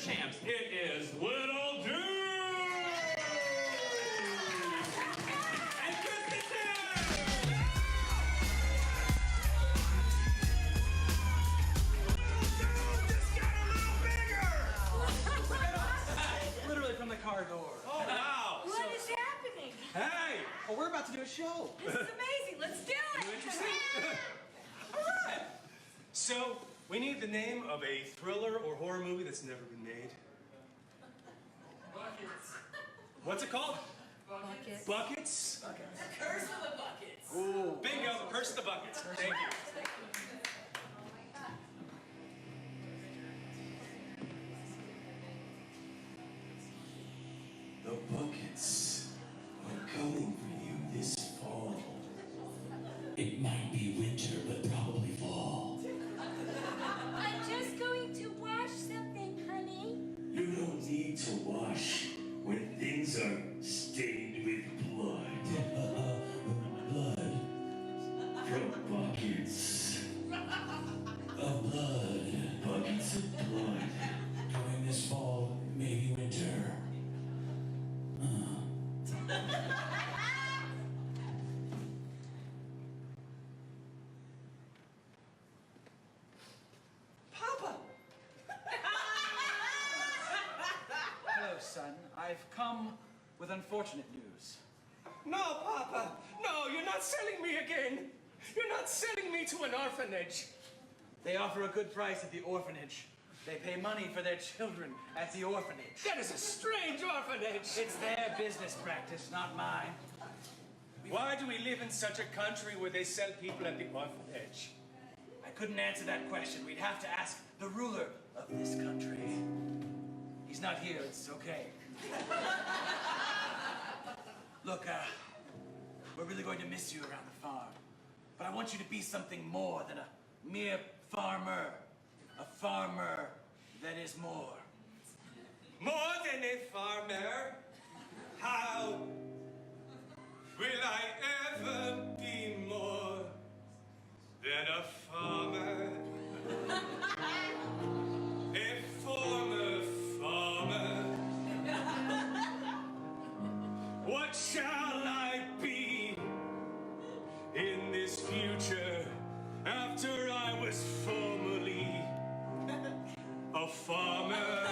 champs. It is Little Dude! And Kristen Literally from the car door. Oh, wow. What is happening? Hey! Oh, we're about to do a show. This is amazing. Let's do it. You interested? All right. So, we need the name of a thriller or horror movie that's never been made. Buckets. What's it called? Buckets. Buckets? Curse of the Buckets. Ooh. Bingo, Curse of the Buckets. Thank you. The buckets are coming for you this fall. It might be winter, but probably fall. I'm just going to wash something, honey. You don't need to wash when things are stained with blood. Blood from buckets of blood. Buckets of blood. Coming this fall, maybe winter. Papa! Hello, son. I've come with unfortunate news. No, Papa. No, you're not selling me again. You're not selling me to an orphanage. They offer a good price at the orphanage. They pay money for their children at the orphanage. That is a strange orphanage. It's their business practice, not mine. Why do we live in such a country where they sell people at the orphanage? I couldn't answer that question. We'd have to ask the ruler of this country. He's not here, it's okay. Look, we're really going to miss you around the farm. But I want you to be something more than a mere farmer. A farmer that is more. More than a farmer? How will I ever be more than a farmer? A former farmer. What shall I be in this future after I was formerly a farmer?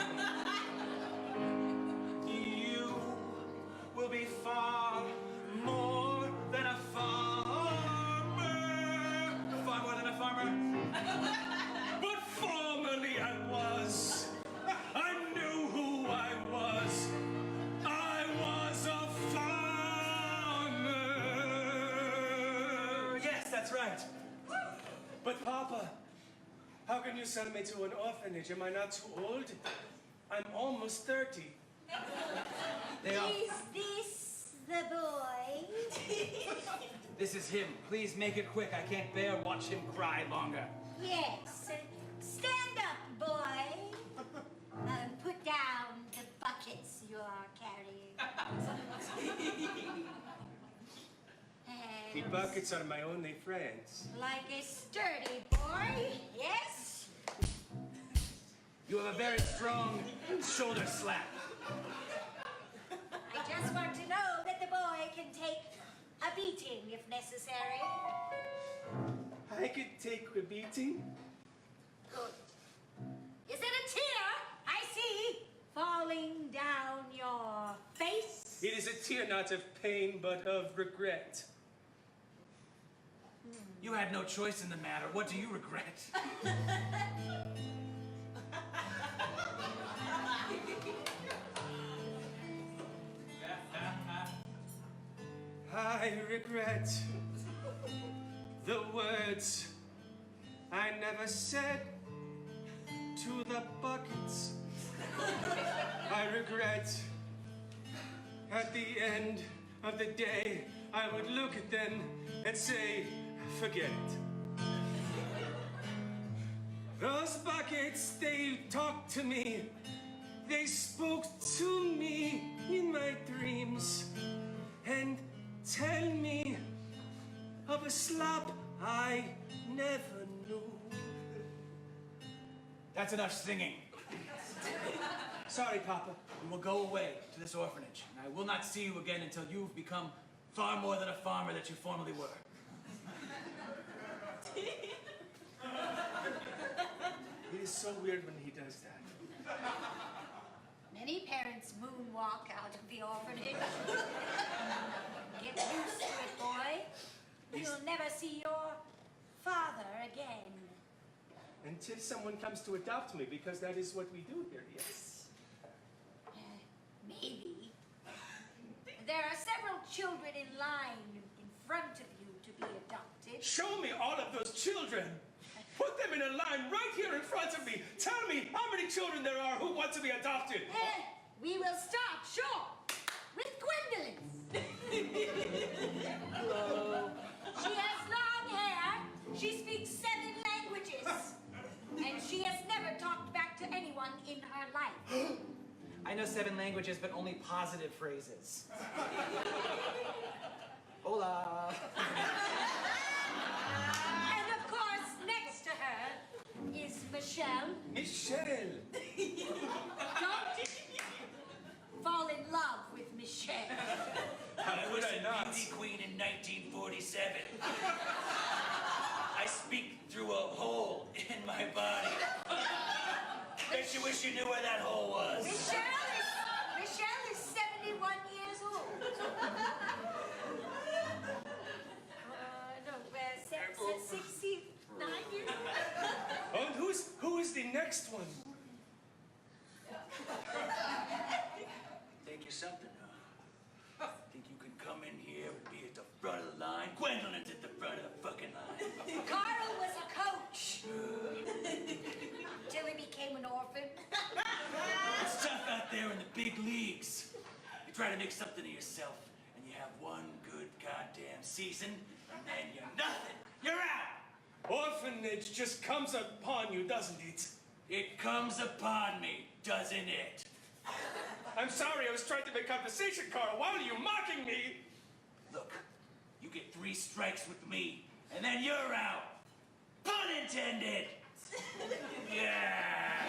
You will be far more than a farmer. Far more than a farmer. But formerly I was. I knew who I was. I was a farmer. Yes, that's right. But Papa, how can you send me to an orphanage? Am I not too old? I'm almost 30. They are. Is this the boy? This is him. Please make it quick. I can't bear watch him cry longer. Yes. Stand up, boy. Put down the buckets you are carrying. The buckets are my only friends. Like a sturdy boy, yes? You have a very strong shoulder slap. I just want to know that the boy can take a beating if necessary. I could take a beating. Good. Is it a tear I see falling down your face? It is a tear not of pain, but of regret. You had no choice in the matter. What do you regret? I regret the words I never said to the buckets. I regret at the end of the day I would look at them and say, forget it. Those buckets, they talked to me. They spoke to me in my dreams and tell me of a slap I never knew. That's enough singing. Sorry, Papa. You will go away to this orphanage, and I will not see you again until you've become far more than a farmer that you formerly were. He is so weird when he does that. Many parents moonwalk out of the orphanage. Get used to it, boy. You'll never see your father again. Until someone comes to adopt me, because that is what we do here, yes. Maybe. There are several children in line in front of you to be adopted. Show me all of those children. Put them in a line right here in front of me. Tell me how many children there are who want to be adopted. We will start, sure, with Gwendolyn. She has long hair. She speaks 7 languages. And she has never talked back to anyone in her life. I know 7 languages, but only positive phrases. Hola. And of course, next to her is Michelle. Michelle. Don't fall in love with Michelle. I was I a not? beauty queen in 1947. I speak through a hole in my body. Bet you wish you knew where that hole was. Michelle is 71 years old. No, 69 years old. And who is the next one? Think you're something, huh? Think you can come in here and be at the front of the line? Gwendolyn's at the front of the fucking line. Carl was a coach. Till he became an orphan. It's tough out there in the big leagues. You try to make something of yourself, and you have one good goddamn season, and then you're nothing. You're out. Orphanage just comes upon you, doesn't it? It comes upon me, doesn't it? I'm sorry, I was trying to make conversation, Carl. Why are you mocking me? Look, you get 3 strikes with me, and then you're out. Pun intended. Yeah.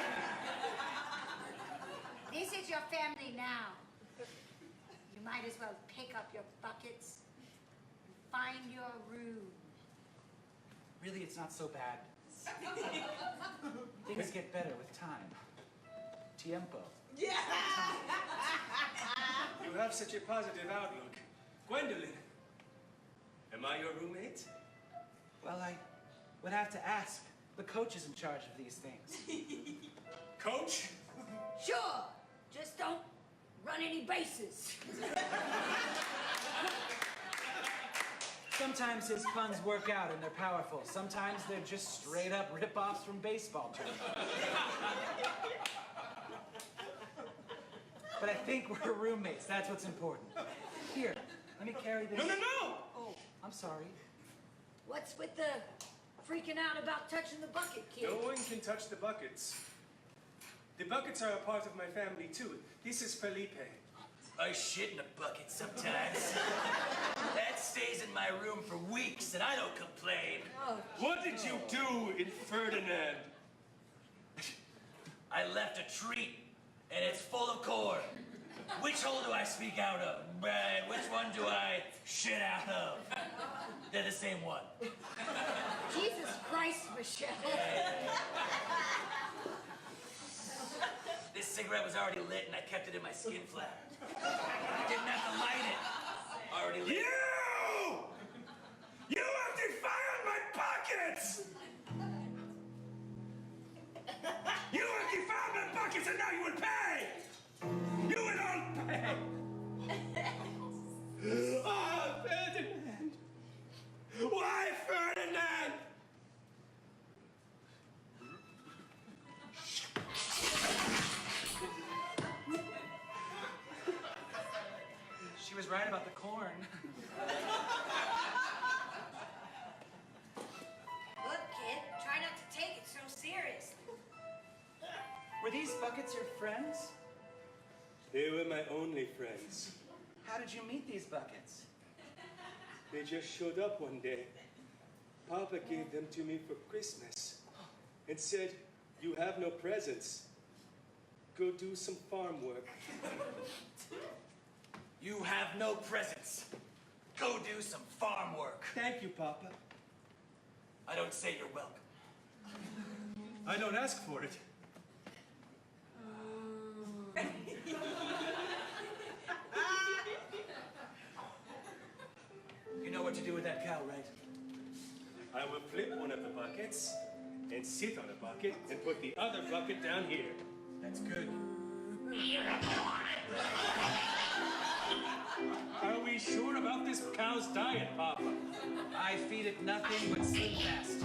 This is your family now. You might as well pick up your buckets and find your room. Really, it's not so bad. Things get better with time. Tiempo. You have such a positive outlook. Gwendolyn, am I your roommate? Well, I would have to ask. The coach is in charge of these things. Coach? Sure, just don't run any bases. Sometimes his puns work out and they're powerful. Sometimes they're just straight up rip-offs from baseball terms. But I think we're roommates. That's what's important. Here, let me carry this. No! Oh, I'm sorry. What's with the freaking out about touching the bucket, kid? No one can touch the buckets. The buckets are a part of my family, too. This is Felipe. I shit in a bucket sometimes. That stays in my room for weeks and I don't complain. Oh, What did you do in Ferdinand? I left a treat and it's full of corn. Which hole do I speak out of? Which one do I shit out of? They're the same one. Jesus Christ, Michelle. This cigarette was already lit and I kept it in my skin flap. I didn't have to light it. Already lit. You have defiled my pockets! You have defiled my pockets and now you will pay! You will all pay! Oh, Ferdinand! Why Ferdinand? She was right about the corn. Look, kid, try not to take it so seriously. Were these buckets your friends? They were my only friends. How did you meet these buckets? They just showed up one day. Papa gave them to me for Christmas and said, "You have no presents. go do some farm work. You have no presence. Go do some farm work. Thank you, Papa. I don't say you're welcome. I don't ask for it. You know what to do with that cow, right? I will flip one of the buckets and sit on a bucket and put the other bucket down here. That's good. Are we sure about this cow's diet, Papa? I feed it nothing but Slim Fast.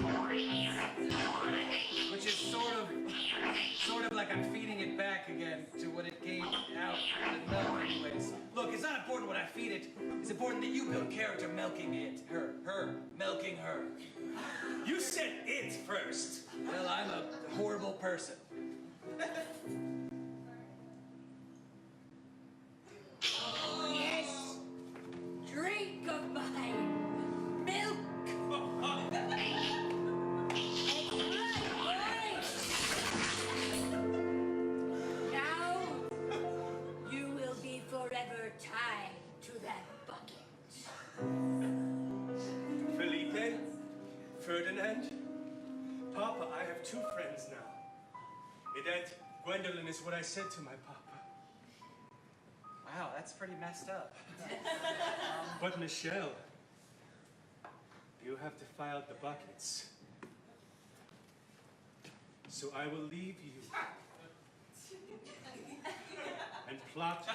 Which is sort of like I'm feeding it back again to what it gave out in the milk anyways. Look, it's not important what I feed it. It's important that you build character milking it. Her. Milking her. You said it first. Well, I'm a horrible person. Yes. Drink of my milk. That's right, boy. Now you will be forever tied to that bucket. Felipe, Ferdinand, Papa, I have two friends now. That Gwendolyn is what I said to my Papa. Wow, that's pretty messed up. But Michelle, you have to file the buckets. So I will leave you and plot.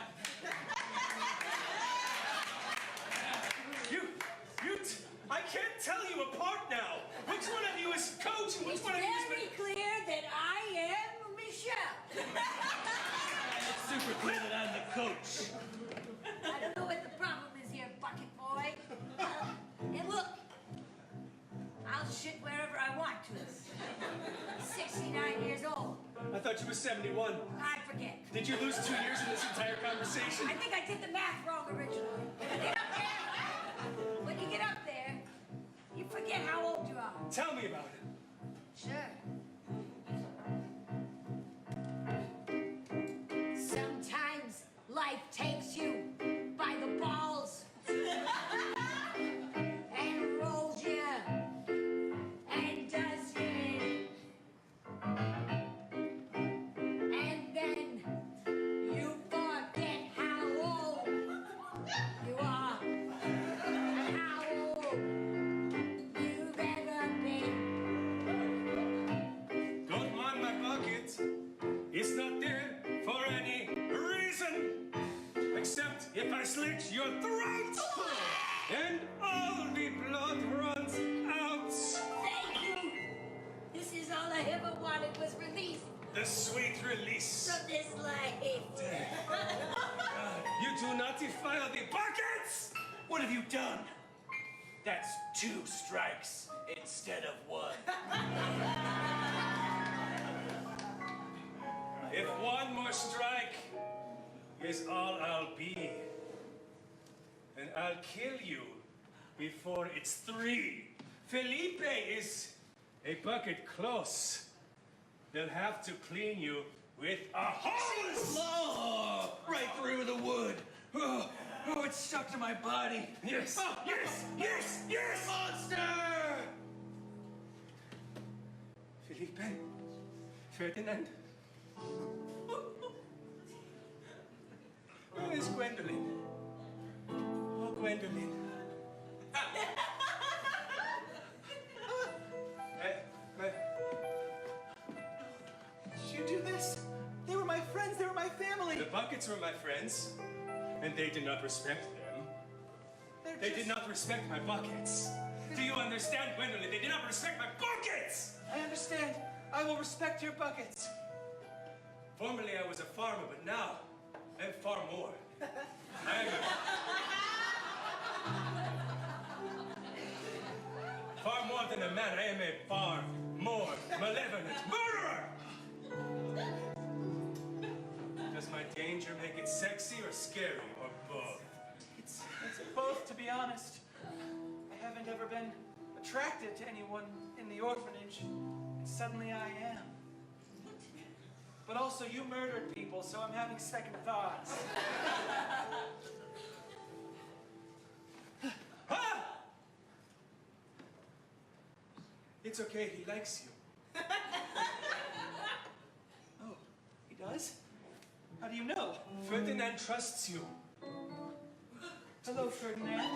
I can't tell you apart now. Which one of you is coach and which It's one of you is... very clear that I am Michelle. It's super clear that I'm the coach. I don't know what the problem is here, bucket boy. And look, I'll shit wherever I want to. 69 years old. I thought you were 71. I forget. Did you lose 2 years in this entire conversation? I think I did the math wrong originally. Get up there. When you get up there, you forget how old you are. Tell me about it. Sure. Sometimes life takes you by the balls and rolls you and does you in. And then you forget how old you are and how old you've ever been. Don't mind my bucket. It's not there for any reason. Except if I slit your throat. And all the blood runs out. Thank you. This is all I ever wanted was release The sweet release. from this life. You do not defile the buckets! What have you done? That's 2 strikes instead of 1. If one more strike is all I'll be, then I'll kill you before it's 3. Felipe is a bucket close. They'll have to clean you with a hose! Oh, right through the wood. Oh, it's stuck to my body. Yes, Oh, yes! Monster! Felipe, Ferdinand. Where is Gwendolyn? Oh, Gwendolyn. Did you do this? They were my friends. They were my family. The buckets were my friends, and they did not respect them. They did not respect my buckets. Do you understand, Gwendolyn? They did not respect my buckets! I understand. I will respect your buckets. Formerly I was a farmer, but now I'm far more. I am far more than a man. I am a far more malevolent murderer! Does my danger make it sexy or scary, or both? It's both, to be honest. I haven't ever been attracted to anyone in the orphanage, and suddenly I am. But also, you murdered people, so I'm having second thoughts. Ah! It's okay, he likes you. Oh, he does? How do you know? Ferdinand trusts you. Hello, Ferdinand.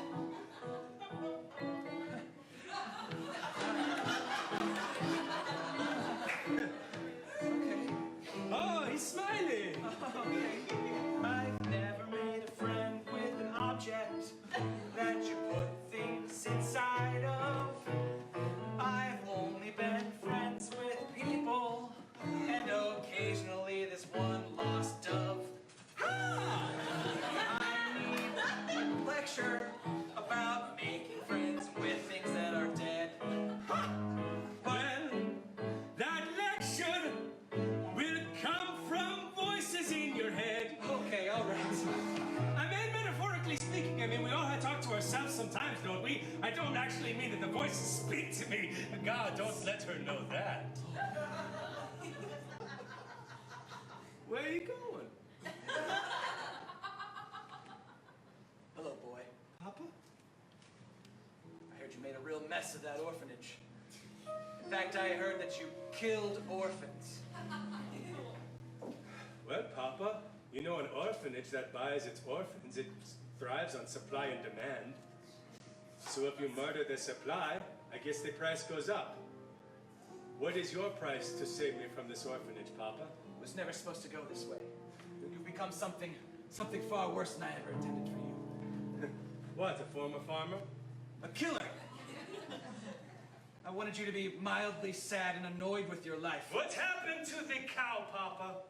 Okay. Oh, he's smiling. Okay. I've never made a friend with an object that you put things inside of. I've only been friends with people, and occasionally this one lost dove. Ah! I need a lecture about making friends with things that are dead. Well, that lecture will come from voices in your head. Okay, all right. I mean, metaphorically speaking, I mean, we all talk to ourselves sometimes, don't we? I don't actually mean that the voices speak to me. God, don't let her know that. Where are you going? Hello, boy. Papa? I heard you made a real mess of that orphanage. In fact, I heard that you killed orphans. Well, Papa, you know an orphanage that buys its orphans, it thrives on supply and demand. So if you murder the supply, I guess the price goes up. What is your price to save me from this orphanage, Papa? It was never supposed to go this way. You've become something far worse than I ever intended for you. What, a former farmer? A killer! I wanted you to be mildly sad and annoyed with your life. What happened to the cow, Papa?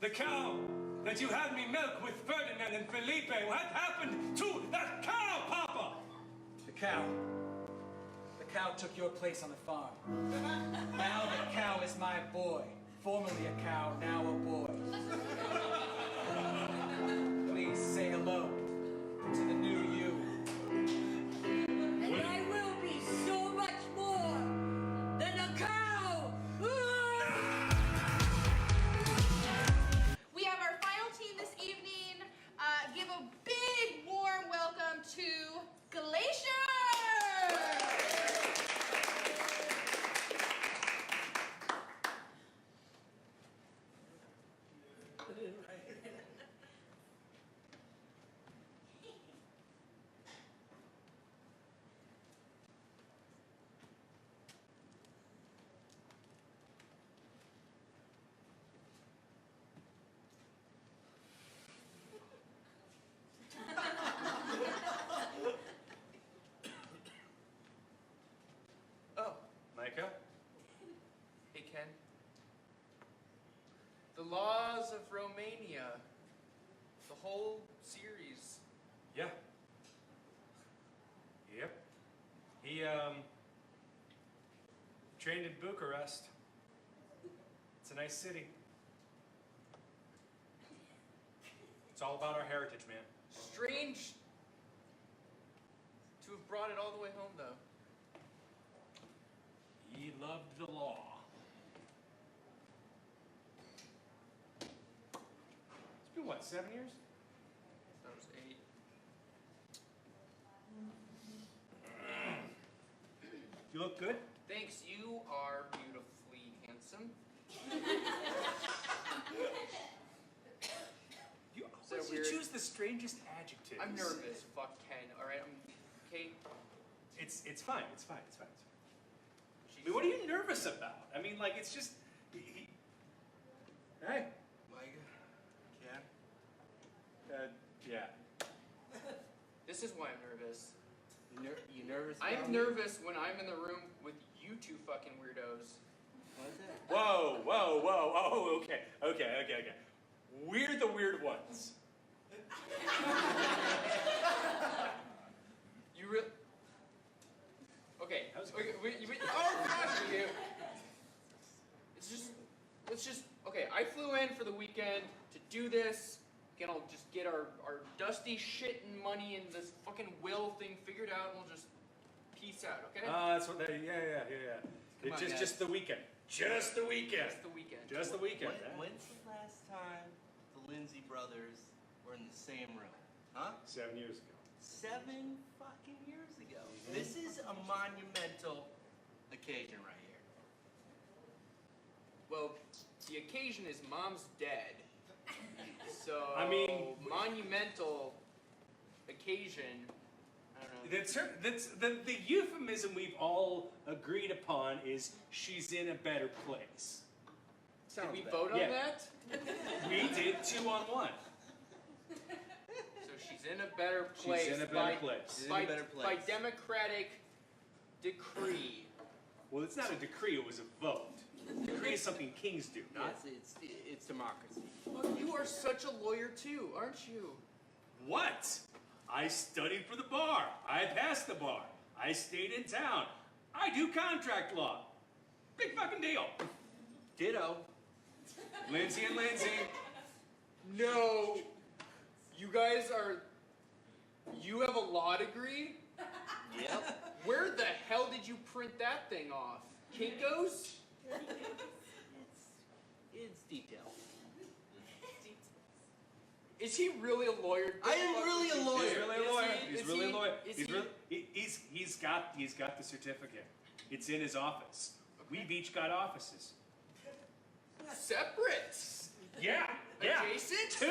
The cow that you had me milk with Ferdinand and Felipe. What happened to that cow, Papa? The cow. The cow took your place on the farm. Now the cow is my boy. Formerly a cow, now a boy. Please say hello to the new you. And I will be so much more than a cow! We have our final team this evening. Give a big warm welcome to Glacier! Oh, Micah? Hey, Ken. The Laws of Romania. The whole series. Yeah. Yep. He, trained in Bucharest. It's a nice city. It's all about our heritage, man. Strange to have brought it all the way home, though. He loved the law. It's been, what, 7 years? That was 8. You look good? Thanks, you are beautifully handsome. You that always weird? choose the strangest adjectives. I'm nervous. Fuck Ken. All right, okay. It's fine. It's fine. It's fine. She's I mean, what are you nervous about? I mean, like, it's just. Hey. Micah. Ken. Yeah. This is why I'm nervous. You nervous? I'm nervous when I'm in the room with you two fucking weirdos. What is that? Whoa. Oh, okay. We're the weird ones. You really? Okay. That was Okay. Oh gosh, you. Let's just. Okay. I flew in for the weekend to do this. Again, I'll just get our dusty shit and money and this fucking will thing figured out, and we'll just peace out. Okay? That's what they. Yeah. Come It's on, guys. just the weekend. Just the weekend. Just the weekend. Just the weekend. When's the last time the Lindsay brothers were in the same room? Huh? 7 years ago. 7 fucking years ago. This is a monumental occasion right here. Well, the occasion is Mom's dead. So, I mean, monumental occasion. I don't know. That's the euphemism we've all agreed upon is she's in a better place. Did we better. vote on Yeah. that? We did 2-on-1. So she's in a better place. She's in a better place. She's in a better place. By democratic decree. Well, it's not a decree, it was a vote. Decree is something kings do, not. Yes, it's democracy. Well, you are such a lawyer too, aren't you? What? I studied for the bar. I passed the bar. I stayed in town. I do contract law. Big fucking deal. Ditto. Lindsay and Lindsay. No. You guys are... You have a law degree? Yep. Where the hell did you print that thing off? Kinko's? It's detailed. Is he really a lawyer? I am really a lawyer. He's really a lawyer. Is He's really a he? lawyer. Is He's he? really, he's got the certificate. It's in his office. We've each got offices. Separate? Yeah. Yeah. Adjacent? 2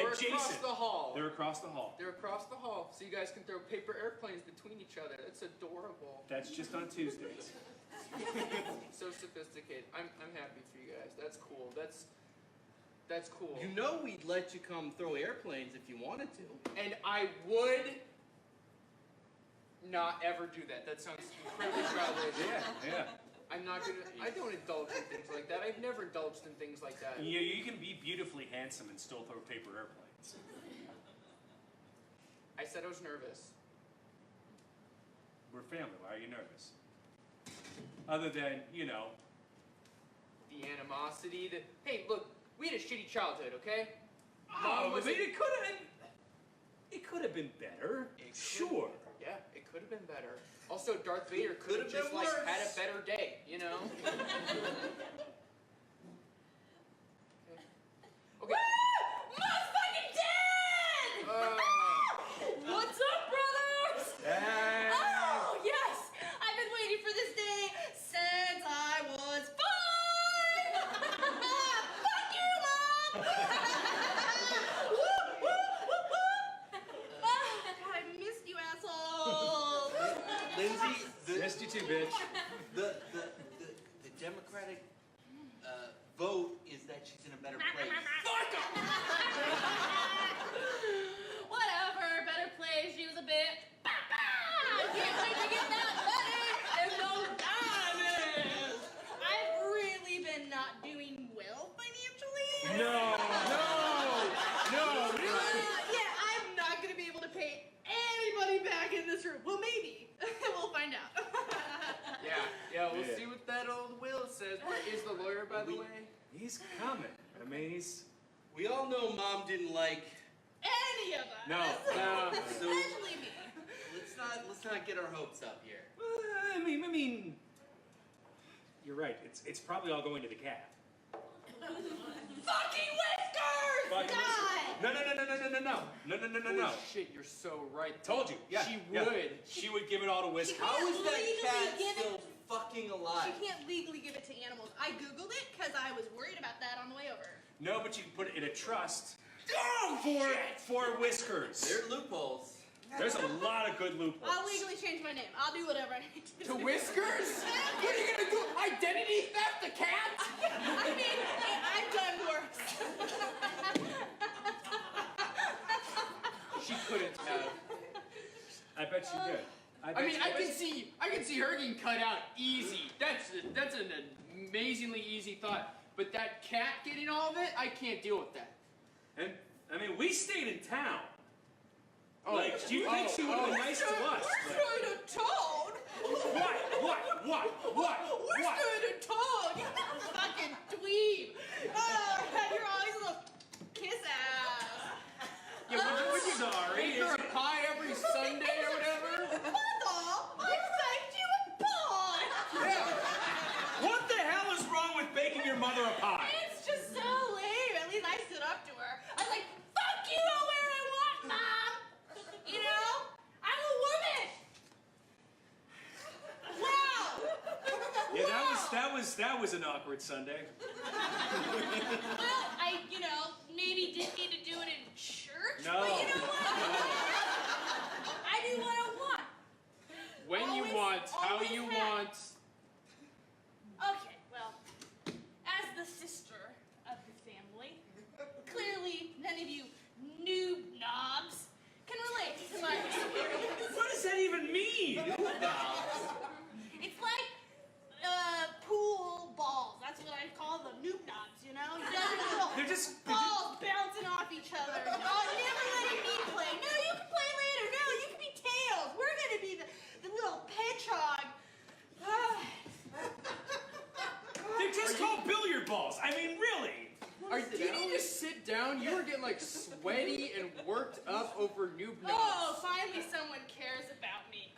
Or adjacent. across the hall? They're across the hall. They're across the hall, so you guys can throw paper airplanes between each other. That's adorable. That's just on Tuesdays. So sophisticated. I'm happy for you guys. That's cool. That's cool. You know we'd let you come throw airplanes if you wanted to. And I would not ever do that. That sounds incredibly childish. Yeah. I'm not gonna. I don't indulge in things like that. I've never indulged in things like that. You can be beautifully handsome and still throw paper airplanes. I said I was nervous. We're family. Why are you nervous? Other than, The animosity. Hey, look, we had a shitty childhood, okay? Oh, was but it could have been better. Sure. Yeah, it could have been better. Also, Darth Vader could have could've just been like worse. had a better day, you know? Okay. Mom's fucking dead! What's up, brothers? Oh, yes! I've been waiting for this day since I was 5! Fuck you, Mom! Woo, woo, woo, woo! God, I missed you, assholes! Lindsay, Missed you too, bitch. the Democratic vote is that she's in a better place. Whatever, better place, use a bit. I can't wait to get that money and those diamonds. I've really been not doing well financially. No. Yeah, I'm not going to be able to pay anybody back in this room. Well, maybe. We'll find out. Yeah, we'll Yeah. see what that old will says. Where is the lawyer, by the way? He's coming. I mean, he's... We all know Mom didn't like. Any of us. No. Especially me. Let's not get our hopes up here. I mean, you're right. It's probably all going to the cat. Fucking whiskers! Fucking God! No. Oh, shit, you're so right. Told you. Yeah. She yeah. would. She would give it all to Whiskers. She How is that legally cat give it- still fucking alive? She can't legally give it to animals. I googled it because I was worried about that on the way over. No, but you can put it in a trust Oh, for Whiskers. There are loopholes. There's a lot of good loopholes. I'll legally change my name. I'll do whatever I need to To do. Whiskers? What are you gonna do? Identity theft the cat? I mean, I've done worse. She couldn't have. I bet she did. I mean, I can see her getting cut out easy. That's an amazingly easy thought. But that cat getting all of it, I can't deal with that. And I mean, we stayed in town. Oh, Like, do you think she would have been nice to us? We're going to toad. What? We're going to toad. You fucking dweeb. Oh, you're always a little kiss ass. Yeah, would you Sorry. make her a pie every Sunday or whatever? Puddle, I saved you a pie. Yeah. What the hell is wrong that was an awkward Sunday. Well, I, maybe didn't need to do it in church. No. But you know what? I do what I want. When you Always- want, how always you have. want. Okay, well, as the sister of the family, clearly none of you noob knobs can relate to my experience. What does that even mean? It's like pool balls. That's what I call them, noob knobs, you know? You guys are little They're just- balls bouncing off each other. Oh, never letting me play. No, you can play later. No, you can be Tails. We're going to be the little hedgehog. They're just called billiard balls. I mean, really. Do you need to sit down? You were getting like sweaty and worked up over noob knobs. Oh, finally someone cares about me.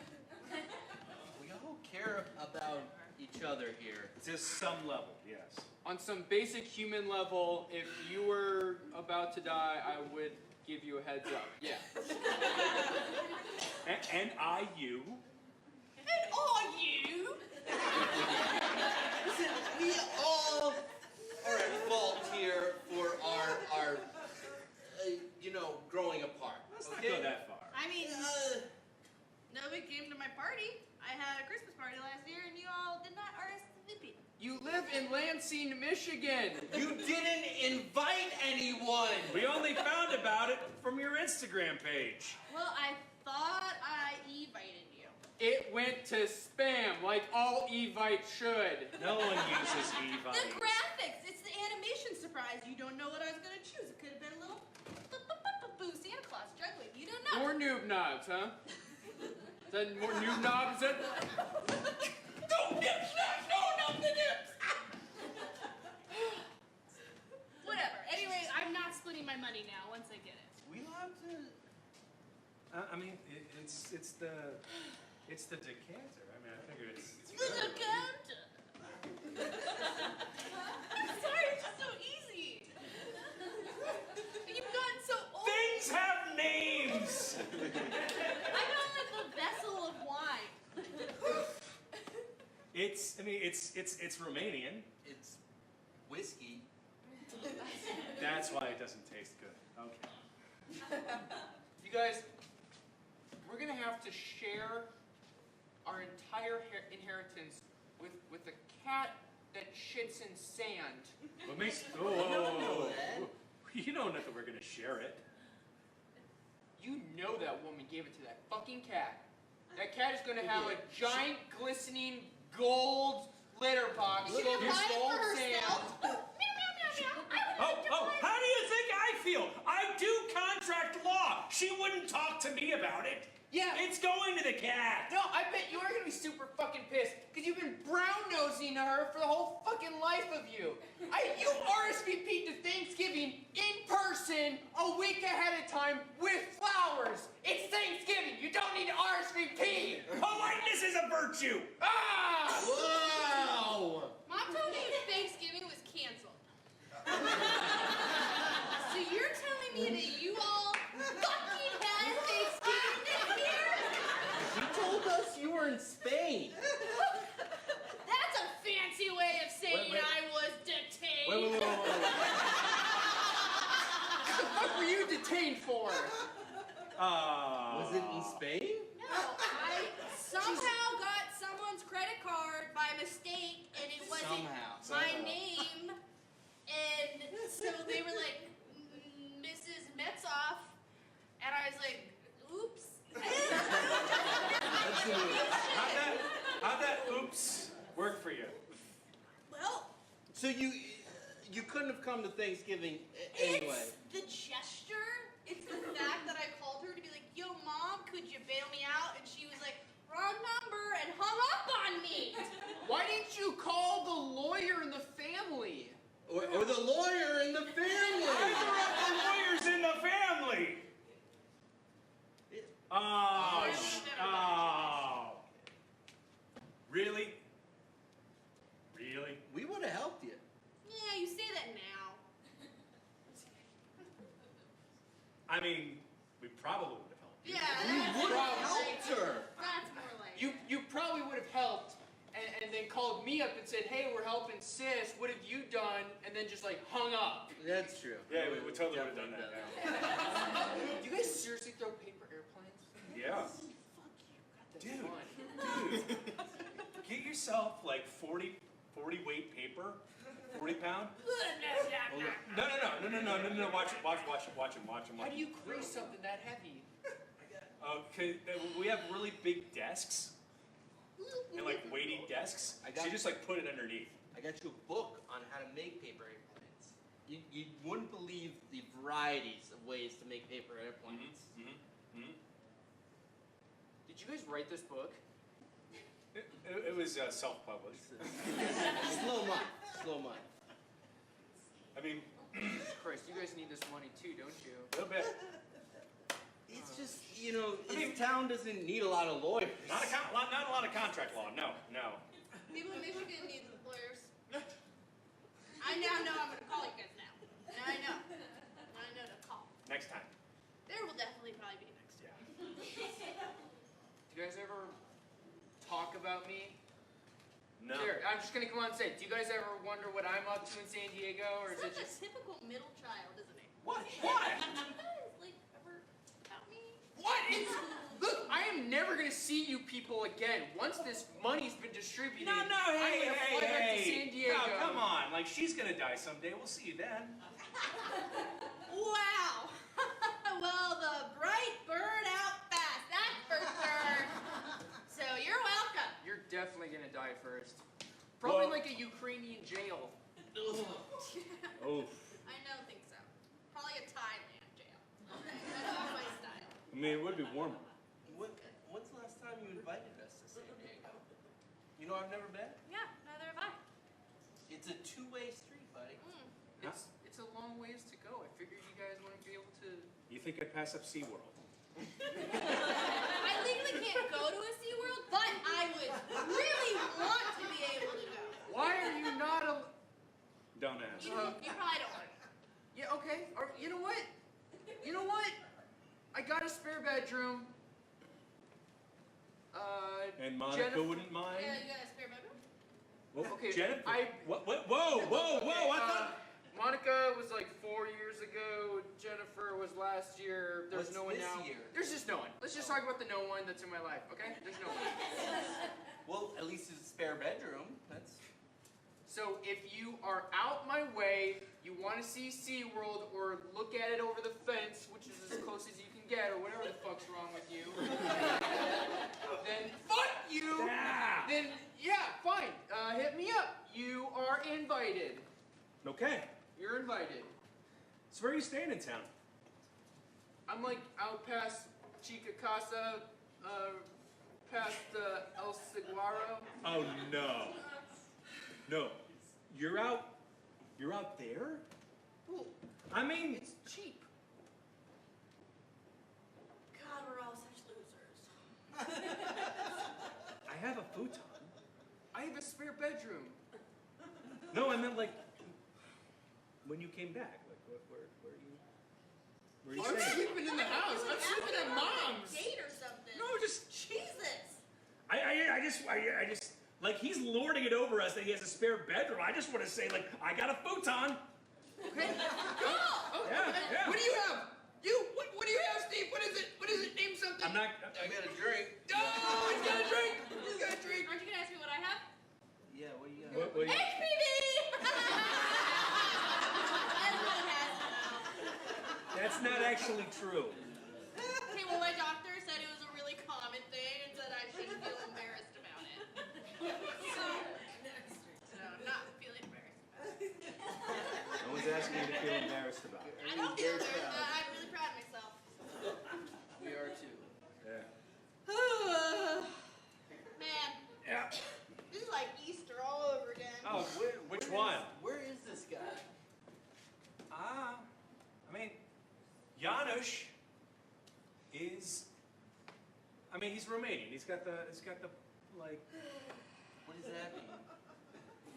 We all care about each other here. To some level, yes. On some basic human level, if you were about to die, I would give you a heads up. Yeah. And I, you. And are you? Listen, we all are at fault here for our growing apart. Let's not Okay? go that far. I mean, nobody came to my party. I had a Christmas party last year, and you all did not RSVP. You live in Lansing, Michigan. You didn't invite anyone. We only found about it from your Instagram page. Well, I thought I invited you. It went to spam, like all Evites should. No one uses The Evite. graphics, it's the animation surprise. You don't know what I was going to choose. It could have been a little boo Santa Claus juggling. You don't know. More noob knobs, huh? Is that more noob knobs? Is that... No nips, no nips. Whatever. Anyway, I'm not splitting my money now once I get it. We have to. I mean, it's the decanter. I mean, I figure it's The decanter. I'm sorry, it's just so easy. You've gotten so old. Things have names. I call it the vessel of wine. It's Romanian. It's whiskey. That's why it doesn't taste good. Okay. You guys, we're gonna have to share our entire inheritance with a cat that shits in sand. What makes? Oh, you know that we're gonna share it. You know that woman gave it to that fucking cat. That cat is gonna have a giant, glistening gold litter box She filled can with buy it gold for sand. herself. Meow, meow, meow, meow. Oh, how do you think I feel? I do contract law. She wouldn't talk to me about it. Yeah. It's going to the cat. No, I bet you are gonna be super fucking pissed because you've been brown-nosing her for the whole fucking life of you. You RSVP'd to Thanksgiving in person a week ahead of time with flowers. It's Thanksgiving. You don't need to RSVP. Politeness is a virtue. Ah! Wow. Mom told me Thanksgiving was canceled. So you're telling me that you all fucking had Thanksgiving this year? You told us you were in Spain. That's a fancy way of saying Wait. I was detained. Wait. What the fuck were you detained for? Was it in Spain? No, I somehow got someone's credit card by mistake, and it wasn't my name. And so they were like, Mrs. Metzoff, and I was like, oops. How'd that oops work for you? Well, So you couldn't have come to Thanksgiving anyway. it's the gesture. It's the fact that I called her to be like, yo, Mom, could you bail me out? And she was like, wrong number, and hung up on me. Why didn't you call the lawyer in the family? Or the lawyer in the family. Either of the lawyers in the family. Oh. Really? Really? We would have helped you. Yeah, you say that now. I mean, we probably would have helped you. Yeah, We that's would have more like helped her. That's more like You probably would have helped and then called called me up and said, hey, we're helping sis, what have you done? And then just like hung up. That's true. Yeah, we totally would have done that. Do you guys seriously throw paper airplanes? Yeah. Fuck you. Dude, Fun. get yourself like 40 weight paper, 40 pound. No. Watch him. How do you crease something that heavy? Okay, we have really big desks and like weighty desks. She just like put it underneath. I got you a book on how to make paper airplanes. You wouldn't believe the varieties of ways to make paper airplanes. Did you guys write this book? It was self-published. Slow month. I mean, Jesus Christ, you guys need this money too, don't you? a little bit. It's just, this town doesn't need a lot of lawyers. Not a lot of contract law. No. People in Michigan need lawyers. I now know I'm gonna call you guys now. Now I know. Now I know to call. Next time. There will definitely probably be next time. Do you guys ever talk about me? No. Here, I'm just gonna come on and say, do you guys ever wonder what I'm up to in San Diego, or is it Such a just typical middle child, isn't it? what? You guys like ever about me? What? Look, I am never gonna see you people again. Once this money's been distributed, No, I'm gonna fly back to San Diego. No, come on. Like, she's gonna die someday. We'll see you then. Wow. Well, the bright burn out fast. That's for sure. So you're welcome. You're definitely gonna die first. Probably Well- like a Ukrainian jail. Oh. I don't think so. Probably a Thailand jail. Okay, that's my style. I mean, it would be warmer. When's the last time you invited us to San Diego? I've never been. Yeah, neither have I. It's a two-way street, buddy. It's a long ways to go. I figured you guys wouldn't be able to. You think I'd pass up SeaWorld? I legally can't go to a SeaWorld, but I would really want to be able to go. Why are you not a? Don't ask. You probably don't want to. Yeah, okay. Or, you know what? I got a spare bedroom. And Monica Jennifer- wouldn't mind? Yeah, you got a spare bedroom? Well, Okay, Jennifer. I- Whoa! I thought. Monica was like 4 years ago. Jennifer was last year. There's What's no one this now. year? There's just no one. Let's just talk about the no one that's in my life, okay? There's no one. Well, at least it's a spare bedroom. That's. So if you are out my way, you want to see SeaWorld or look at it over the fence, which is as close as you can get, or whatever the fuck's wrong with you, then fuck you! Yeah. Then, yeah, fine. Hit me up. You are invited. Okay. You're invited. So where are you staying in town? I'm like out past Chica Casa, past El Saguaro. Oh no. No. You're out there? Ooh, I mean, it's cheap. God, we're all such losers. I have a futon. I have a spare bedroom. No, I meant like when you came back. Like where are you I'm staying? sleeping in the house. I'm sleeping at mom's. Date or something. No, just Jesus. I just like he's lording it over us that he has a spare bedroom. I just want to say like I got a futon. Okay. Oh, Yeah. What do you have? What do you have, Steve? What is it? Name something. I'm not. I got a drink. Oh, he's got a drink. He's got a drink. Aren't you gonna ask me what I have? Yeah, what do you got? What do you- HPV! Everyone has it now. That's not actually true. Okay, well, my doctor said it was a really common thing and said I shouldn't feel embarrassed about it. So, I'm not feeling embarrassed about it. No one's asking you to feel embarrassed about it. I don't feel embarrassed, but I'm really proud of myself. We are too. Yeah. Man, Yeah. this is like Easter all over again. Oh, which one? Where is this guy? I mean, Janusz is. I mean, he's Romanian. He's got the like. What does that mean?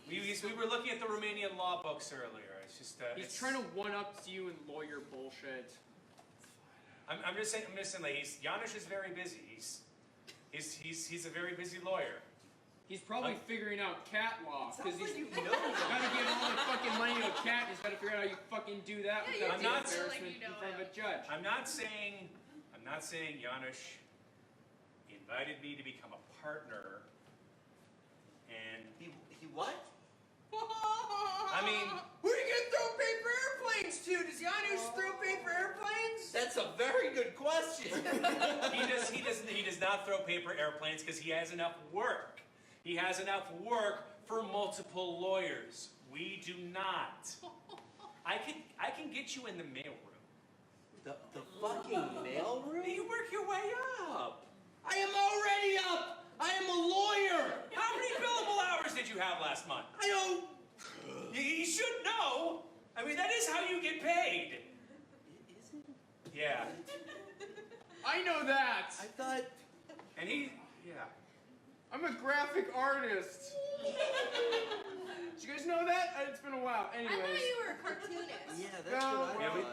We were looking at the Romanian law books earlier. It's just. He's it's, trying to one up you and lawyer bullshit. I'm just saying. Like Janusz is very busy. He's a very busy lawyer. He's probably figuring out cat law because he's you got to get all the fucking money to a cat. He's got to figure out how you fucking do that without I'm not embarrassment in front of a judge. I'm not saying Janusz invited me to become a partner, and He what? I mean, Who do you get throw paper airplanes to? Does Janusz throw paper airplanes? That's a very good question. he does not throw paper airplanes because he has enough work. He has enough work for multiple lawyers. We do not. I can get you in the mailroom. The fucking mailroom? You work your way up. I am already up. I am a lawyer. How many billable hours did you have last month? I don't. You should know. I mean, that is how you get paid. Is it? Yeah. I know that. I thought. And he, yeah. I'm a graphic artist. Did you guys know that? It's been a while. I Anyways. thought you were a cartoonist. Yeah, that's what I Yeah, thought.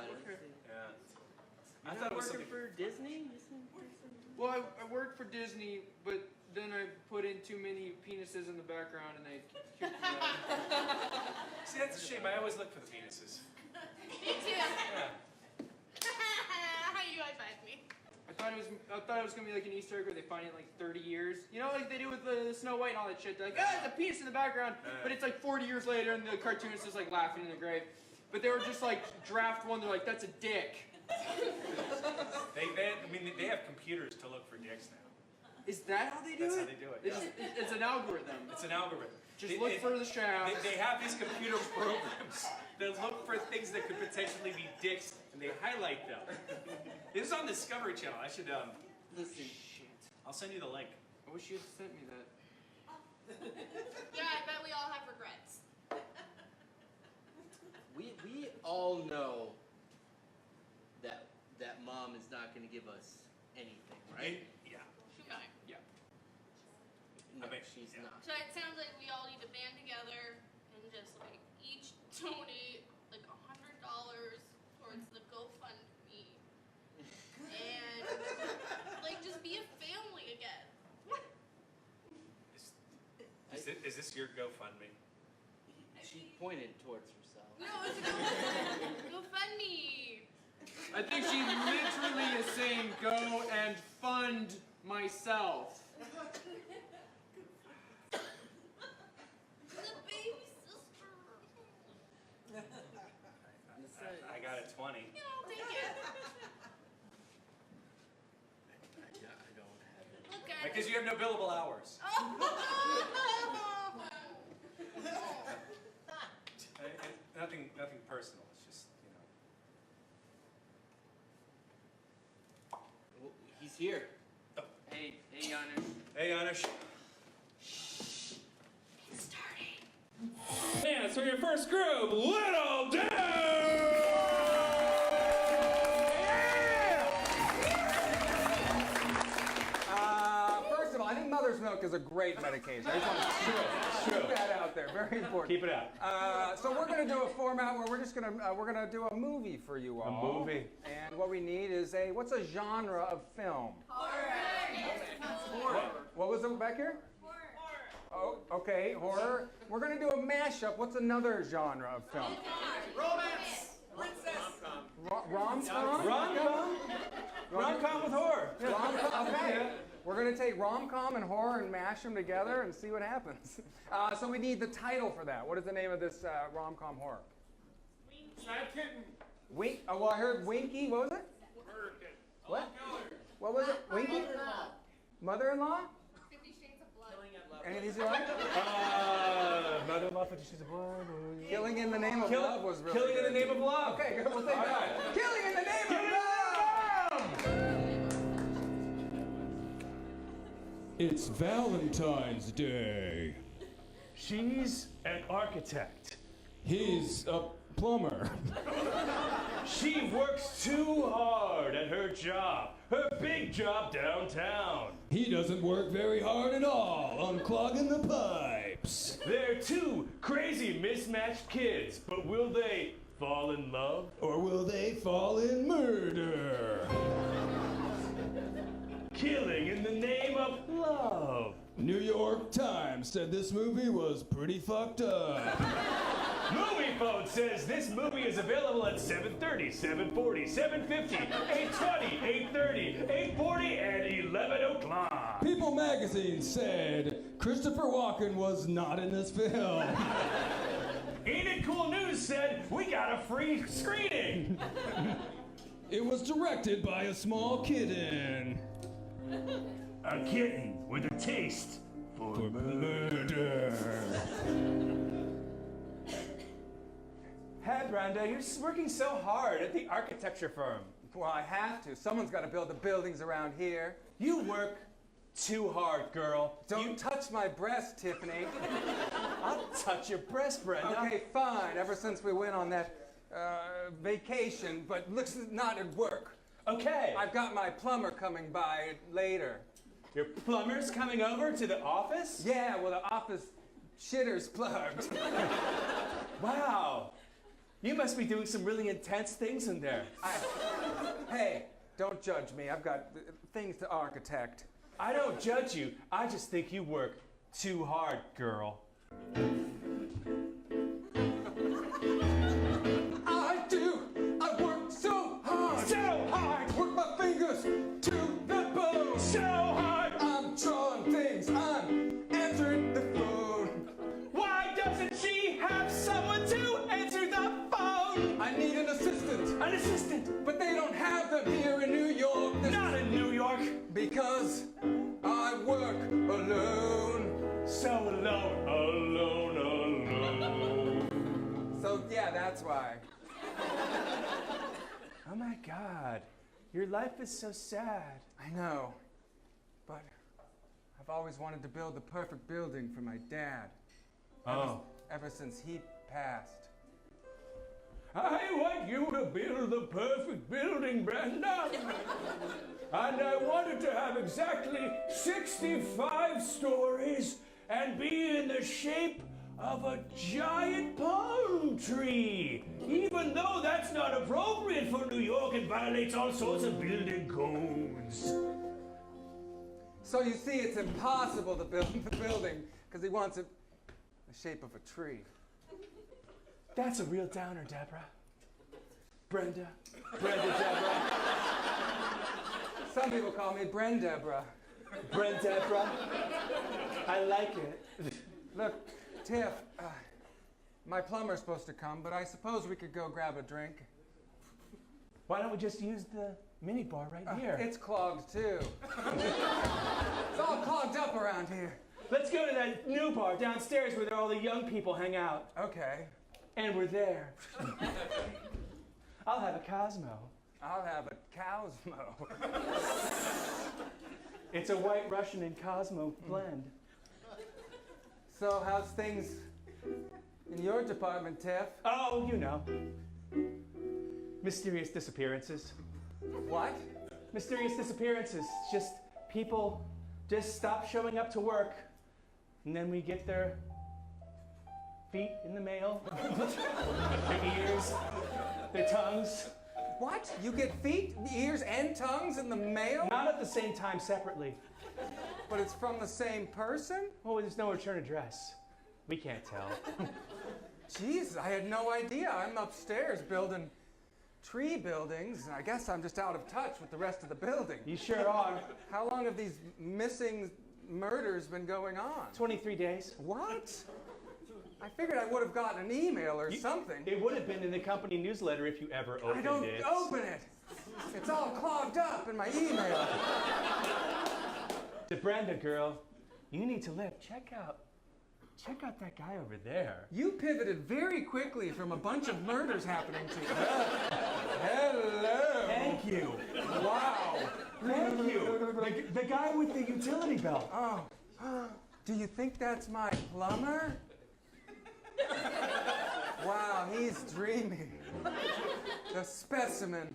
Yeah. I You're thought not it was working something. for Disney? Well, I worked for Disney, but then I put in too many penises in the background and they kicked me out. See, that's a shame. I always look for the penises. Me too. Yeah. How you high five me? I thought it was gonna be like an Easter egg where they find it in like 30 years. You know, like they do with the Snow White and all that shit. They're like, the penis in the background, but it's like 40 years later, and the cartoonist is like laughing in the grave. But they were just like draft one. They're like, that's a dick. They have computers to look for dicks now. Is that how they do That's it? how they do it. It's, Yeah. it's an algorithm. It's an algorithm. Just look for the shaft. They have these computer programs that look for things that could potentially be dicks, and they highlight them. This is on Discovery Channel. I should Listen. Shit. I'll send you the link. I wish you had sent me that. Yeah, I bet we all have regrets. We all know that mom is not going to give us anything, right? Yeah. Okay. Yeah. No, I mean, she's yeah. not. So it sounds like we all need to band together and just like each donate like $100 towards the GoFundMe and like just be a family again. Is this your GoFundMe? She pointed towards herself. No, it's a GoFundMe. I think she literally is saying, go and fund myself. The baby sister. I got a 20. Yeah, I'll take it. I don't have it. Look at Because you have no billable hours. Nothing personal. It's just, Well, he's here. Hey, Janusz. Hey, Janusz. It's starting. Dance for your first group, Little Dude! First of all, I think mother's milk is a great medication. I just want to put that out there. Very important. Keep it up. So we're going to do a format where we're gonna do a movie for you all. A movie. And what we need is what's a genre of film? Horror. What was it back here? Horror. Oh, okay, horror. We're going to do a mashup. What's another genre of film? Romance. Rom-com? Rom-com? Rom-com with horror. Rom-com, okay. We're going to take rom-com and horror and mash them together and see what happens. So we need the title for that. What is the name of this rom-com horror? Wink. Oh, well, I heard Winky. What was it? What? What was it? Winky? Mother-in-law? 50 Shades of Blood. Any of these you like? Mother-in-law, 50 Shades of Blood. Killing in the Name of Love was really Killing in good. the Name of Love. Okay, good. We'll take that. Killing in the Name of Love! It's Valentine's Day. She's an architect. He's a plumber. She works too hard at her job. Her big job downtown. He doesn't work very hard at all, unclogging the pipes. They're two crazy mismatched kids, but will they fall in love? Or will they fall in murder? killing in the name of love. New York Times said this movie was pretty fucked up. Movie Phone says this movie is available at 7:30, 7:40, 7:50, 8:20, 8:30, 8:40, and 11 o'clock. People magazine said Christopher Walken was not in this film. Ain't It Cool News said we got a free screening. It was directed by a small kitten. A kitten with a taste for Murder. Hey, Brenda, you're working so hard at the architecture firm. Well, I have to. Someone's got to build the buildings around here. You work too hard, girl. Don't touch my breast, Tiffany. I'll touch your breast, Brenda. Okay, fine. Ever since we went on that vacation, but looks not at work. Okay. I've got my plumber coming by later. Your plumber's coming over to the office? Yeah, well, the office shitter's plugged. Wow. You must be doing some really intense things in there. Hey, don't judge me. I've got things to architect. I don't judge you. I just think you work too hard, girl. I do. I work so hard. So hard. Work my fingers to the bone. So hard. I'm drawing things. I'm answering the phone. Why doesn't she have someone to answer the phone? I need an assistant. An assistant. But they don't have them here in New York. Not in New York. Because I work alone. So alone. Alone, alone. So, yeah, that's why. Oh my God. Your life is so sad. I know. But I've always wanted to build the perfect building for my dad. Ever since he passed. I want you to build the perfect building, Brenda. And I want it to have exactly 65 stories and be in the shape of a giant palm tree. Even though that's not appropriate for New York and violates all sorts of building codes. So you see, it's impossible to build the building because he wants it in the shape of a tree. That's a real downer, Deborah. Brenda, Deborah. Some people call me Brendebra. Deborah. I like it. Look, Tiff, my plumber's supposed to come, but I suppose we could go grab a drink. Why don't we just use the mini bar right here? It's clogged, too. It's all clogged up around here. Let's go to that new bar downstairs where all the young people hang out. Okay. And we're there. I'll have a Cosmo. I'll have a Cosmo. It's a White Russian and Cosmo blend. So how's things in your department, Tiff? Oh, you know. Mysterious disappearances. What? Mysterious disappearances. Just people just stop showing up to work. And then we get their feet in the mail, their ears, their tongues. What? You get feet, ears, and tongues in the mail? Not at the same time, separately. But it's from the same person? Oh, there's no return address. We can't tell. Jeez, I had no idea. I'm upstairs building tree buildings, and I guess I'm just out of touch with the rest of the building. You sure are. How long have these missing murders been going on? 23 days. What? I figured I would have gotten an email or something. It would have been in the company newsletter if you ever opened it. I don't open it. It's all clogged up in my email. To Brenda, girl, you need to live. Check out that guy over there. You pivoted very quickly from a bunch of murders happening to you. Hello. Thank you. Wow. Thank you. The guy with the utility belt. Oh. Do you think that's my plumber? Wow, he's dreaming. The specimen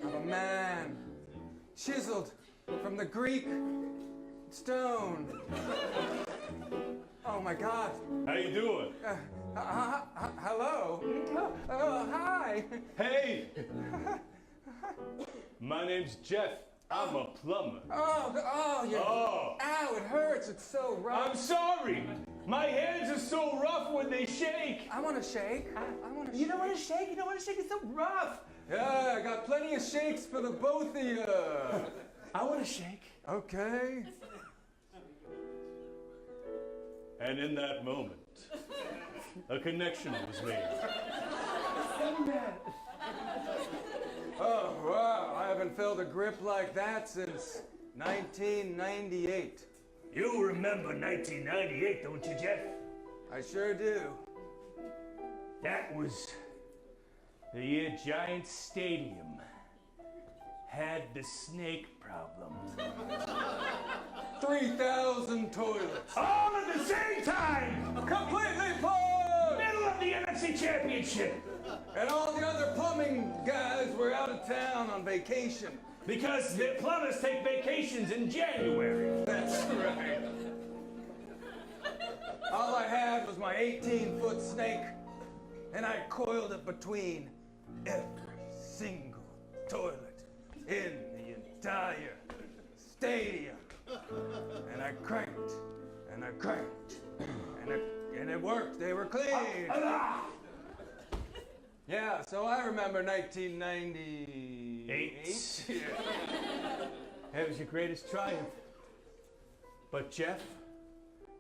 of a man chiseled from the Greek stone. Oh my God. How you doing? Hello. Oh, hi. Hey! My name's Jeff. I'm a plumber. Ow, it hurts. It's so rough. I'm sorry. My hands are so rough when they shake. I want to shake. You don't want to shake? You don't want to shake? It's so rough. Yeah, I got plenty of shakes for the both of you. I want to shake. Okay. And in that moment, a connection was made. Oh, wow. I haven't felt a grip like that since 1998. You remember 1998, don't you, Jeff? I sure do. That was the year Giant Stadium had the snake problem. 3,000 toilets. All at the same time! Completely full! Middle of the NFC Championship! And all the other plumbing guys were out of town on vacation. Because the plumbers take vacations in January. That's right. All I had was my 18-foot snake, and I coiled it between every single toilet in the entire stadium. And I cranked, and I cranked, and it worked. They were clean. Yeah, so I remember 1998. Yeah. That was your greatest triumph. But Jeff,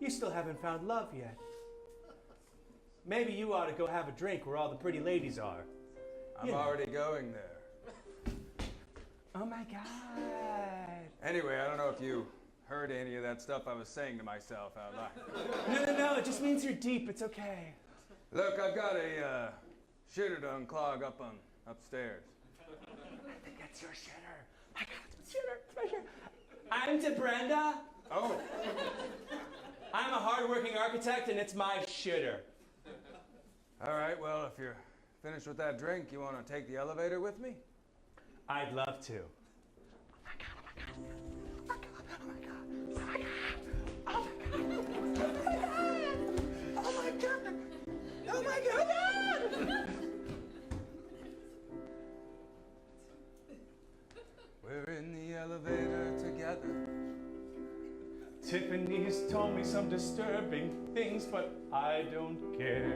you still haven't found love yet. Maybe you ought to go have a drink where all the pretty ladies are. I'm already going there. Oh my God. Anyway, I don't know if you heard any of that stuff I was saying to myself out loud. No, it just means you're deep. It's okay. Look, I've got a shitter to unclog upstairs. I think that's your shitter. I got the shitter. It's my shitter. I'm DeBrenda. Oh. I'm a hardworking architect, and it's my shitter. All right, well, if you're finished with that drink, you want to take the elevator with me? I'd love to. Oh my God! We're in the elevator together. Tiffany's told me some disturbing things, but I don't care.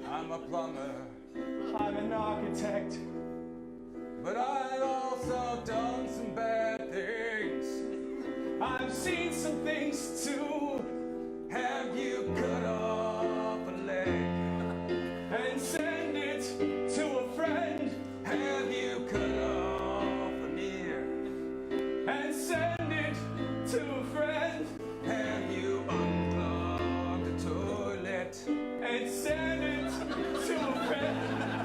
I'm a plumber, I'm an architect, but I've also done some bad things. I've seen some things too. Have you cut off a leg and send it to a friend? Have you cut off an ear and send it to a friend? Have you unclogged the toilet and send it to a friend?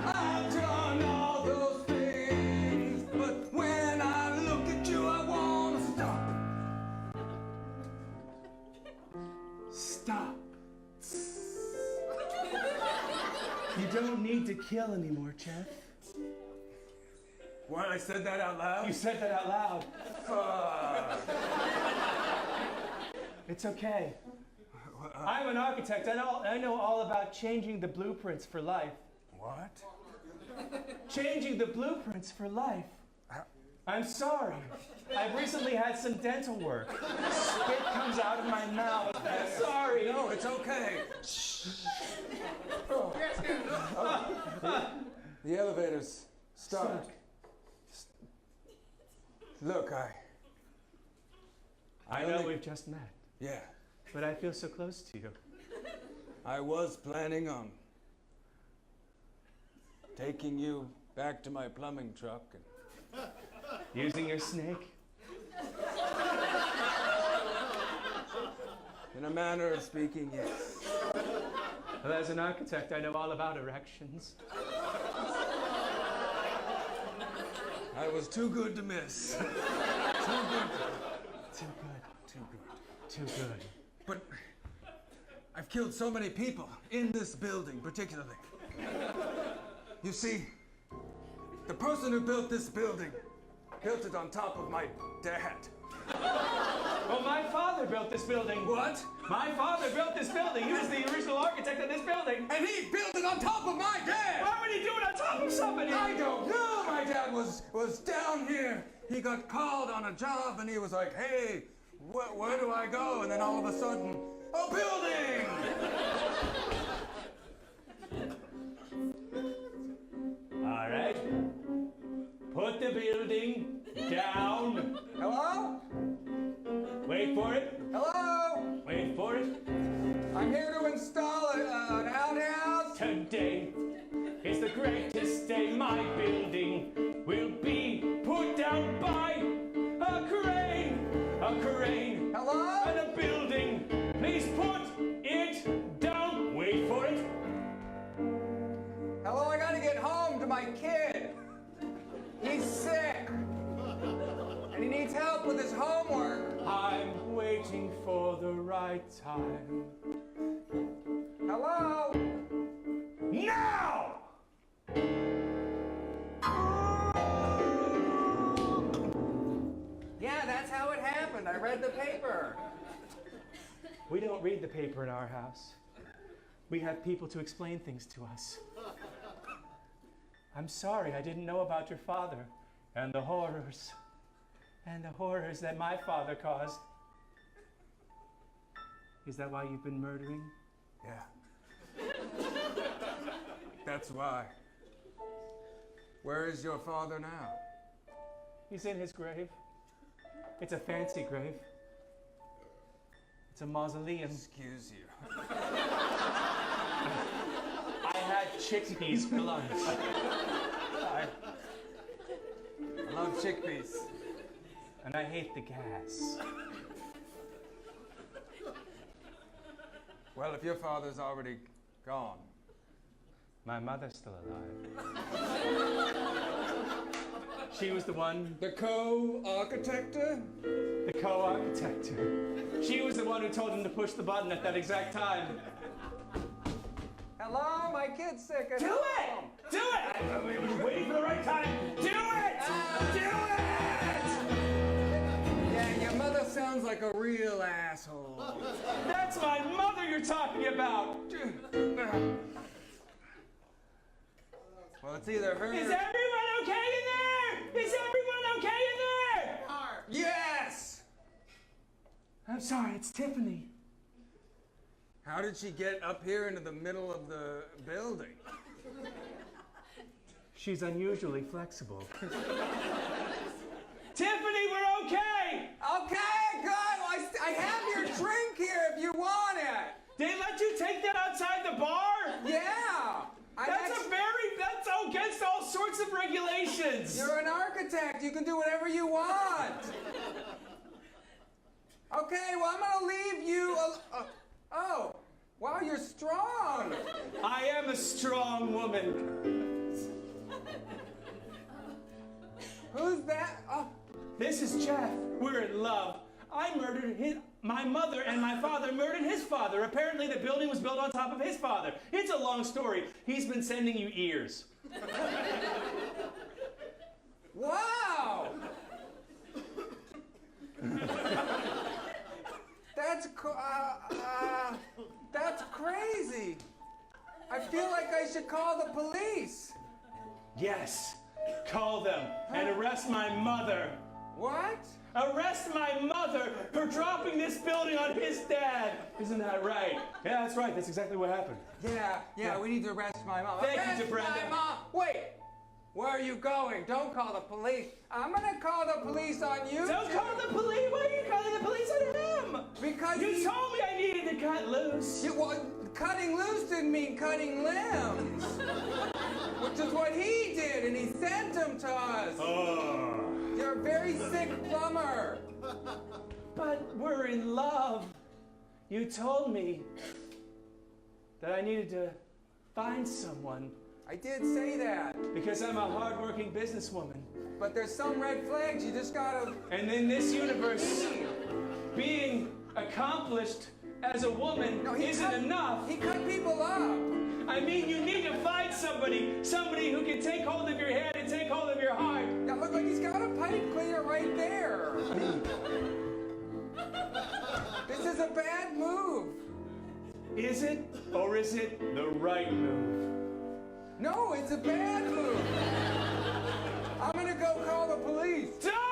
I've done all those things, but when I look at you, I want to stop. Stop. You don't need to kill anymore, Jeff. What, I said that out loud? You said that out loud. Fuck. It's okay. I'm an architect. I know all about changing the blueprints for life. What? Changing the blueprints for life. I'm sorry. I've recently had some dental work. Spit comes out of my mouth. I'm sorry. No, it's okay. Oh. The elevator's stuck. Look, I know we've just met. Yeah. But I feel so close to you. I was planning on taking you back to my plumbing truck and using your snake? In a manner of speaking, yes. Well, as an architect, I know all about erections. I was too good to miss. Too good. Too good. Too good. Too good. But I've killed so many people in this building, particularly. You see, the person who built this building built it on top of my dad. Well, my father built this building. What? My father built this building. He was the original architect of this building. And he built it on top of my dad! Why would he do it on top of somebody? I don't know! My dad was down here he got called on a job and he was like, hey, where do I go? And then all of a sudden, a building! All right. Put the building down. Hello? Wait for it. Hello? Wait for it. I'm here to install an outhouse. Today is the greatest day. My building will be put down by a crane. A crane. Hello? And a building. Please put it down. Wait for it. Hello, I gotta get home to my kid. He's sick. And he needs help with his homework. I'm waiting for the right time. Hello? Now! Yeah, that's how it happened. I read the paper. We don't read the paper in our house. We have people to explain things to us. I'm sorry, I didn't know about your father and the horrors that my father caused. Is that why you've been murdering? Yeah. That's why. Where is your father now? He's in his grave. It's a fancy grave. It's a mausoleum. Excuse you. I had chickpeas for lunch. I love chickpeas. And I hate the gas. Well, if your father's already gone. My mother's still alive. She was the one. The co-architector? The co-architector. She was the one who told him to push the button at that exact time. Hello, my kid's sick at Do home. it! Do it! I was waiting for the right time. Do it! Do it! Yeah, your mother sounds like a real asshole. That's my mother you're talking about. Well, it's either her. Is everyone okay in there? Is everyone okay in there? Yes! I'm sorry, it's Tiffany. How did she get up here into the middle of the building? She's unusually flexible. Tiffany, we're okay! Okay, good. Well, I have your drink here if you want it. They let you take that outside the bar? Yeah. That's against all sorts of regulations. You're an architect. You can do whatever you want. Okay, well, I'm gonna leave you. Oh, wow, you're strong. I am a strong woman. Who's that? Oh. This is Jeff. We're in love. I murdered my mother, and my father murdered his father. Apparently, the building was built on top of his father. It's a long story. He's been sending you ears. Wow. That's crazy. I feel like I should call the police. Yes. Call them and arrest my mother. What? Arrest my mother for dropping this building on his dad. Isn't that right? Yeah, that's right. That's exactly what happened. Yeah, we need to arrest my mom. Thank you, Arrest Brenda. my mom. Wait. Where are you going? Don't call the police. I'm gonna call the police on you. Don't call the police. Why are you calling the police on him? Because you told me I needed to cut loose. Well, cutting loose didn't mean cutting limbs. Which is what he did, and he sent them to us. Oh. You're a very sick plumber. But we're in love. You told me that I needed to find someone. I did say that. Because I'm a hard-working businesswoman. But there's some red flags, you just gotta... And in this universe, being accomplished as a woman isn't enough. He cut people up. I mean, you need to find somebody who can take hold of your hand and take hold of your heart. Yeah, look, like he's got a pipe cleaner right there. This is a bad move. Is it, or is it the right move? No, it's a bad move. I'm gonna go call the police. Don't!